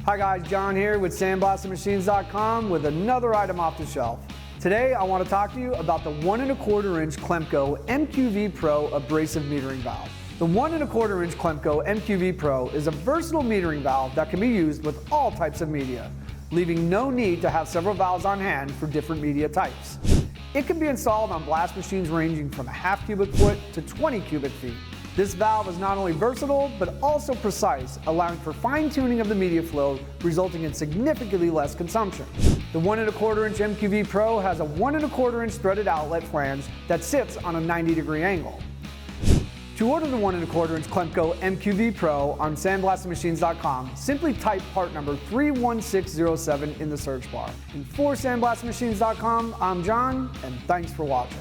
Hi guys, John here with SandblastingMachines.com with another item off the shelf. Today I want to talk to you about the 1 1/4 inch Clemco MQV Pro abrasive metering valve. The 1 1/4 inch Clemco MQV Pro is a versatile metering valve that can be used with all types of media, leaving no need to have several valves on hand for different media types. It can be installed on blast machines ranging from a ½ cubic foot to 20 cubic feet. This valve is not only versatile, but also precise, allowing for fine-tuning of the media flow, resulting in significantly less consumption. The 1 1/4 inch MQV Pro has a 1 1/4 inch threaded outlet flange that sits on a 90-degree angle. To order the 1 1/4 inch Clemco MQV Pro on SandblastingMachines.com, simply type part number 31607 in the search bar. And for SandblastingMachines.com, I'm John, and thanks for watching.